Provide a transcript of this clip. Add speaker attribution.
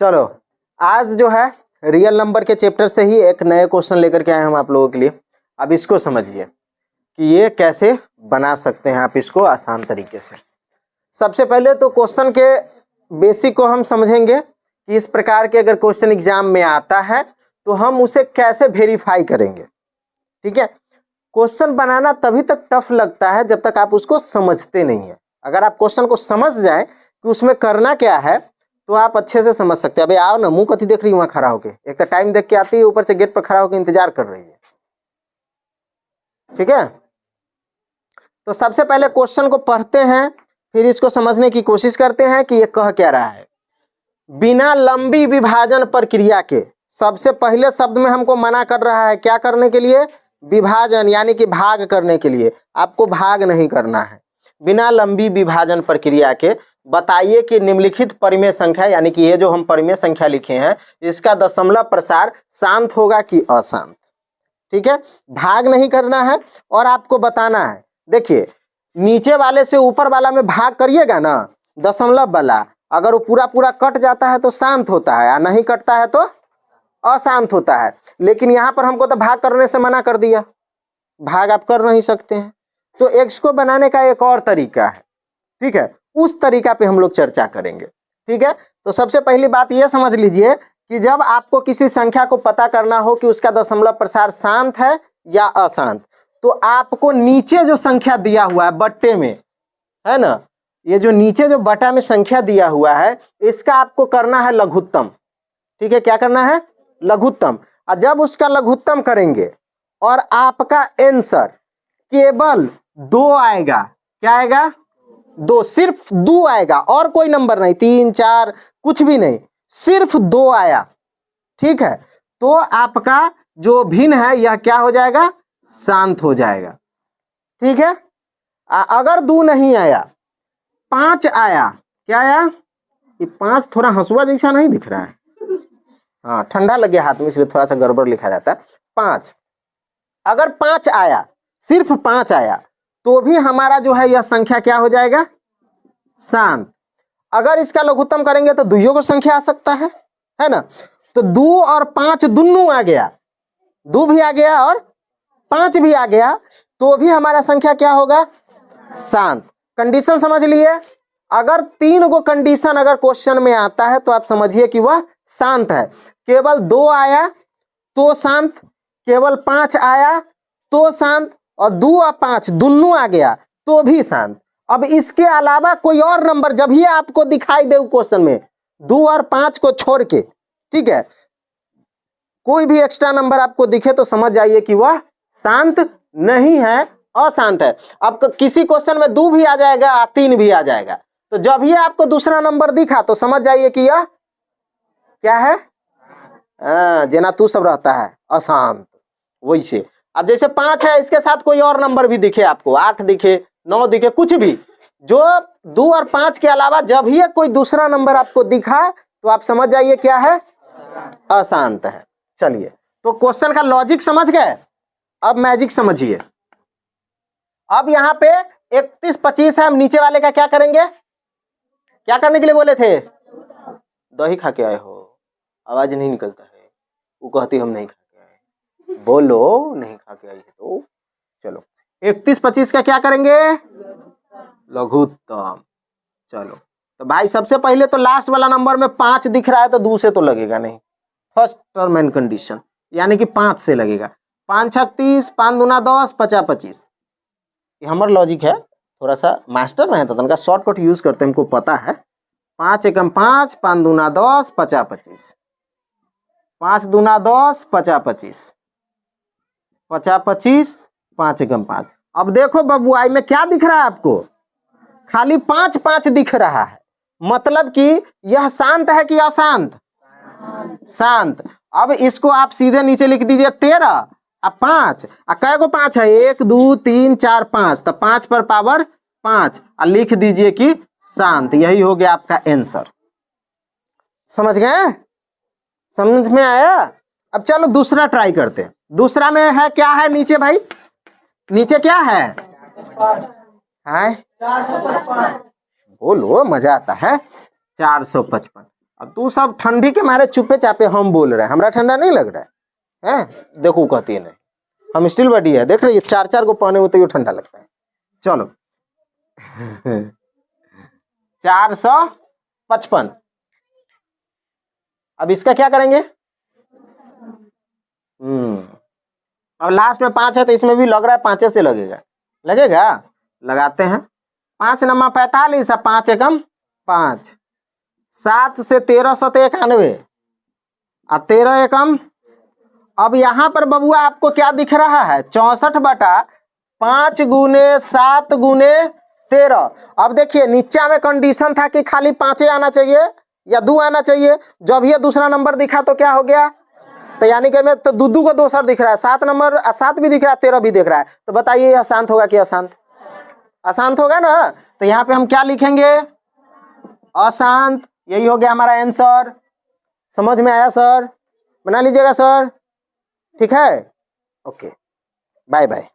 Speaker 1: चलो आज जो है रियल नंबर के चैप्टर से ही एक नए क्वेश्चन लेकर के आए हम आप लोगों के लिए। अब इसको समझिए कि ये कैसे बना सकते हैं आप इसको आसान तरीके से। सबसे पहले तो क्वेश्चन के बेसिक को हम समझेंगे कि इस प्रकार के अगर क्वेश्चन एग्जाम में आता है तो हम उसे कैसे वेरीफाई करेंगे। ठीक है, क्वेश्चन बनाना तभी तक टफ लगता है जब तक आप उसको समझते नहीं है। अगर आप क्वेश्चन को समझ जाए कि उसमें करना क्या है तो आप अच्छे से समझ सकते हैं। अबे आओ ना, मुंह कथी देख रही है वहां खड़ा होके, एक तो टाइम देख के आती है, ऊपर से गेट पर खड़ा होकर इंतजार कर रही है। ठीक है, तो सबसे पहले क्वेश्चन को पढ़ते हैं, फिर इसको समझने की कोशिश करते हैं कि ये कह क्या रहा है। बिना लंबी विभाजन प्रक्रिया के, सबसे पहले शब्द में हमको मना कर रहा है क्या करने के लिए, विभाजन यानी कि भाग करने के लिए। आपको भाग नहीं करना है। बिना लंबी विभाजन प्रक्रिया के बताइए कि निम्नलिखित परिमेय संख्या यानी कि ये जो हम परिमेय संख्या लिखे हैं इसका दशमलव प्रसार शांत होगा कि अशांत। ठीक है, भाग नहीं करना है और आपको बताना है। देखिए नीचे वाले से ऊपर वाला में भाग करिएगा ना, दशमलव वाला अगर वो पूरा पूरा कट जाता है तो शांत होता है और नहीं कटता है तो अशांत होता है। लेकिन यहाँ पर हमको तो भाग करने से मना कर दिया, भाग आप कर नहीं सकते हैं। तो एक्स को बनाने का एक और तरीका है। ठीक है, उस तरीका पे हम लोग चर्चा करेंगे। ठीक है, तो सबसे पहली बात यह समझ लीजिए कि जब आपको किसी संख्या को पता करना हो कि उसका दशमलव प्रसार शांत है या अशांत, तो आपको नीचे जो संख्या दिया हुआ है बट्टे में, है ना, ये जो नीचे जो बटा में संख्या दिया हुआ है इसका आपको करना है लघुत्तम। ठीक है, क्या करना है, लघुत्तम। और जब उसका लघुत्तम करेंगे और आपका आंसर केवल 2 आएगा, क्या आएगा, 2, सिर्फ 2 आएगा और कोई नंबर नहीं, 3 4 कुछ भी नहीं, सिर्फ 2 आया। ठीक है, तो आपका जो भिन्न है यह क्या हो जाएगा, शांत हो जाएगा। ठीक है, अगर 2 नहीं आया, 5 आया, क्या आया, ये 5 थोड़ा हंसुआ जैसा नहीं दिख रहा है, हाँ ठंडा लग गया हाथ में इसलिए थोड़ा सा गड़बड़ लिखा जाता है। 5, अगर 5 आया, सिर्फ 5 आया तो भी हमारा जो है यह संख्या क्या हो जाएगा, शांत। अगर इसका लघुत्तम करेंगे तो दुइयों को संख्या आ सकता है ना। तो 2 और 5 दोनों आ गया, 2 भी आ गया और 5 भी आ गया, तो भी हमारा संख्या क्या होगा, शांत। कंडीशन समझ लिए। अगर 3 को कंडीशन अगर क्वेश्चन में आता है तो आप समझिए कि वह शांत है। केवल 2 आया तो शांत, केवल 5 आया तो शांत, और 2 और 5 दोनों आ गया तो भी शांत। अब इसके अलावा कोई और नंबर जब ही आपको दिखाई दे क्वेश्चन में, 2 और 5 को छोड़ के, ठीक है, कोई भी एक्स्ट्रा नंबर आपको दिखे तो समझ जाइए कि वह शांत नहीं है, अशांत है। अब किसी क्वेश्चन में 2 भी आ जाएगा, 3 भी आ जाएगा, तो जब ही आपको दूसरा नंबर दिखा तो समझ जाइए कि यह क्या है, जना तू सब रहता है अशांत। वैसे अब जैसे 5 है, इसके साथ कोई और नंबर भी दिखे आपको, 8 दिखे, 9 दिखे, कुछ भी, जो 2 और 5 के अलावा जब ही कोई दूसरा नंबर आपको दिखा तो आप समझ जाइए क्या है, अशांत है। चलिए, तो क्वेश्चन का लॉजिक समझ गए, अब मैजिक समझिए। अब यहाँ पे 31 25 है, हम नीचे वाले का क्या करेंगे, क्या करने के लिए बोले थे, दही खा के आए हो, आवाज नहीं निकलता है, वो कहती हम नहीं खा के आए, बोलो नहीं खा के आई है तो। चलो 31 25 का क्या करेंगे, लघुत्तम। चलो तो भाई सबसे पहले तो लास्ट वाला नंबर में 5 दिख रहा है तो 2 से तो लगेगा नहीं, फर्स्ट टर्म एंड कंडीशन यानी कि 5 से लगेगा। 5 6 30, 5 दूना 10, 50 25, ये हमारा लॉजिक है। थोड़ा सा मास्टर में है तो उनका शॉर्टकट यूज करते हैं, हमको पता है। 5 एकम 5, 5 दूना 10, 50 25, 5 दूना 10, 50 25, 50 25, 5 एकम 5। अब देखो बबुआई में क्या दिख रहा है आपको, खाली 5 5 दिख रहा है, मतलब कि यह शांत है कि अशांत, शांत। अब इसको आप सीधे नीचे लिख दीजिए 13 और 5, कै को 5 है, 1 2 3 4 5, तो 5 पर पावर 5 और लिख दीजिए कि शांत। यही हो गया आपका आंसर। समझ गए, समझ में आया। अब चलो दूसरा ट्राई करते हैं। दूसरा में है क्या है नीचे भाई, नीचे क्या है, 455, बोलो मजा आता है, 455। अब तू सब ठंडी के मारे चुपे चापे हम बोल रहे हैं, हमरा ठंडा नहीं लग रहा है? देखो कहती है नहीं, हम स्टील बॉडी है, देख रही 4-4 को पहने हुए तो ये ठंडा लगता है। चलो 455। अब इसका क्या करेंगे? अब लास्ट में 5 है तो इसमें भी लग रहा है 5 से लगेगा, लगाते हैं। 5 नमा 45 और 5 एकम 5, 7 से 1391 और 13 एकम। अब यहाँ पर बबुआ आपको क्या दिख रहा है? 64/5 गुने 7 गुने 13। अब देखिए नीचा में कंडीशन था कि खाली 5 आना चाहिए या 2 आना चाहिए, जब ये दूसरा नंबर दिखा तो क्या हो गया? तो यानी कि मैं तो दूधू को दोसर दिख रहा है, 7 नंबर 7 भी दिख रहा है, 13 भी दिख रहा है। तो बताइए यह अशांत होगा कि अशांत? अशांत होगा ना। तो यहाँ पे हम क्या लिखेंगे? अशांत। यही हो गया हमारा आंसर। समझ में आया सर? बना लीजिएगा सर, ठीक है? Okay, bye bye.